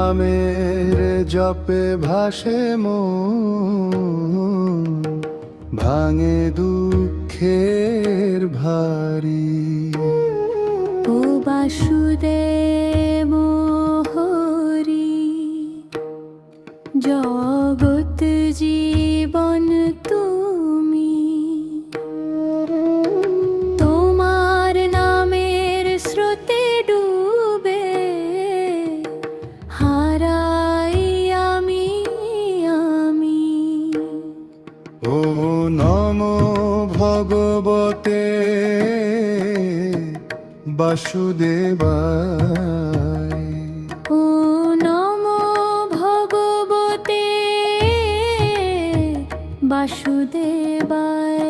নামের জপে ভাসে মন, ভাঙে দুঃখের ভারী। ও বাসুদেব হরি, জগৎ জীবন তুমি, তোমার নামের স্রোতে ডুবে হারাই আমি। ও নমো ভগবতে বাসুদেবায়। ও নমো ভগবতে বাসুদেবায়।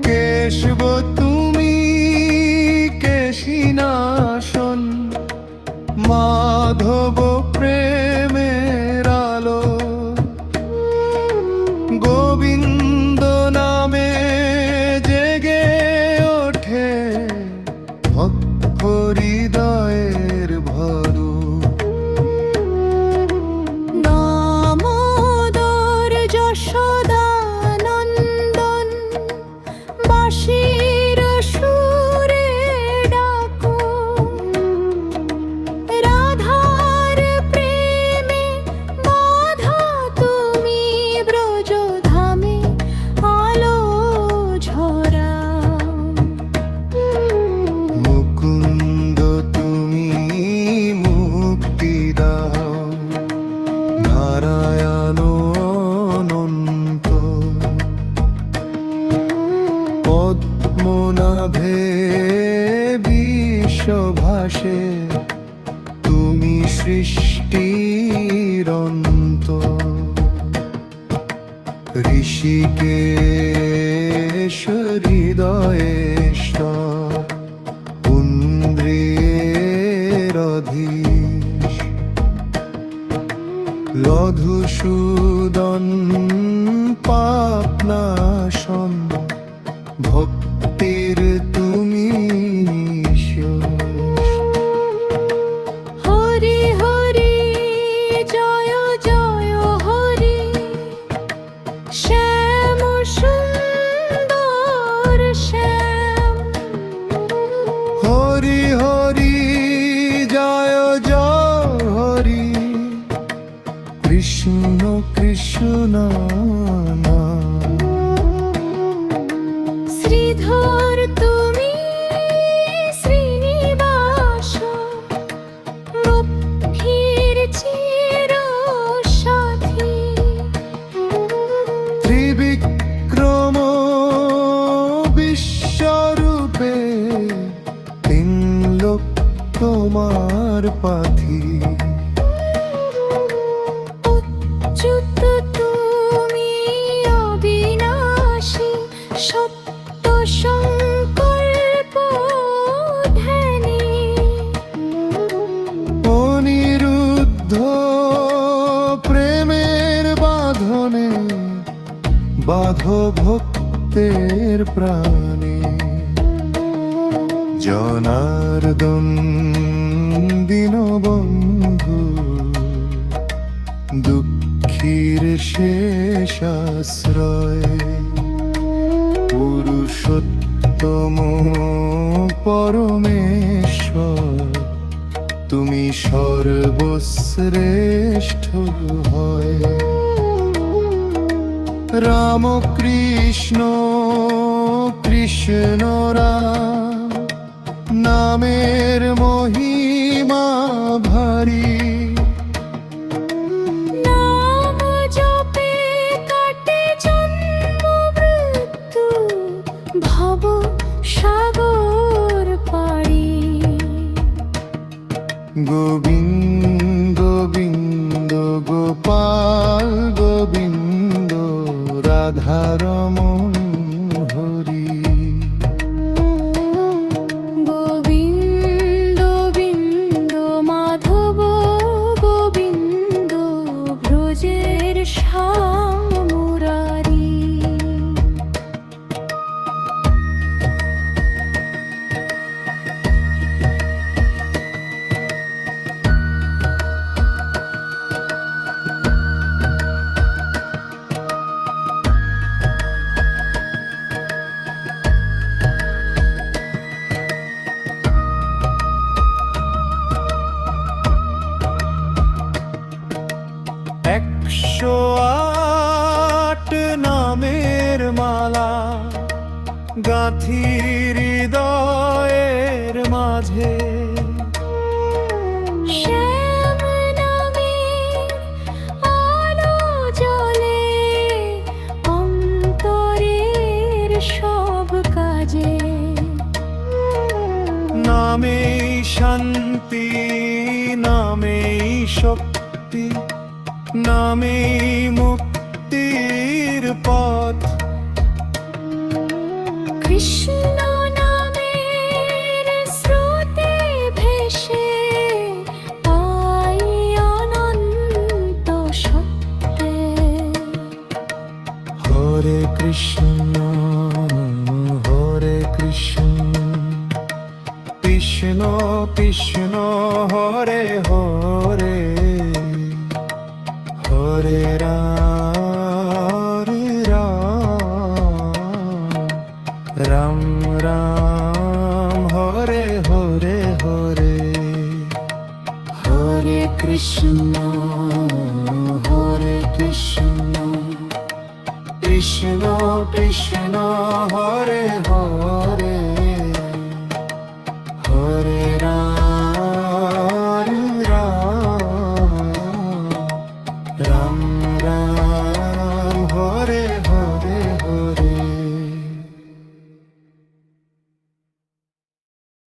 কেশব তুমি কেশিনাশন, মাধব প্রেমের আলো। গোবিন্দ নামে জেগে ওঠে ভক্ত হৃদয়ের ভরু। দামোদর যশোদানন্দন, বাঁশির সুরে ডাকো। রাধার প্রেমে বাঁধা তুমি ব্রজধামে আলো ঝরাও। মুকুন্দ তুমি মুক্তি দাও, নারায়ণ অনন্ত। পদ্মনাভে বিশ্বভাসে তুমি সৃষ্টির অন্ত। ঋষিকেশ হৃদয়েশ্বর, ইন্দ্রিয়ের অধীশ। লধুসূদন পাপনাশন, ভক্তির তুমি ঈশ্বর। হরি হরি জয় জয় হরি, শ্যাম সুন্দর শ্যাম। হরি হরি জয় জয় হরি, কৃষ্ণ কৃষ্ণ নাম। শ্রীধর তুমি শ্রীনিবাস, রক্ষীর চির সাথী। ত্রিবিক্রম বিশ্বরূপে, তিন লোক তোমার পাথি। অচ্যুত তুমি অবিনাশী, সত্য সংকল্প ধ্যানী। অনিরুদ্ধ প্রেমের বাঁধনে, বাঁধো ভক্তের প্রাণে। জনার্দন দীনবন্ধু, দুঃখীর শেষ আশ্রয়। পুরুষোত্তম পরমেশ্বর, তুমি সর্বশ্রেষ্ঠ হয়। রাম কৃষ্ণ কৃষ্ণ রাম, নামের মহিমা ভারী। নাম জপে কাটে জন্ম মৃত্যু, ভব সাগর পাড়ি। গোবিন্দ গোবিন্দ গোপাল গোবিন্দ, রাধারমণ হরি। গোবিন্দ প্রেমের শ্যাম মুরারি। একশো আট নামের মালা গাঁথি হৃদয়ের মাঝে, শ্যাম নামের আলো জ্বলে অন্তরের সব কাজে। নামেই শান্তি, নামেই শক্তি, নামেই মুক্তির পথ। কৃষ্ণ নামের স্রোতে ভেসে পাই অনন্ত সত্যে। হরে কৃষ্ণ হরে কৃষ্ণ, কৃষ্ণ কৃষ্ণ হরে হরে, হরে রাম রাম রাম হরে হরে হরে। হরে কৃষ্ণ হরে কৃষ্ণ, কৃষ্ণ কৃষ্ণ হরে হরে।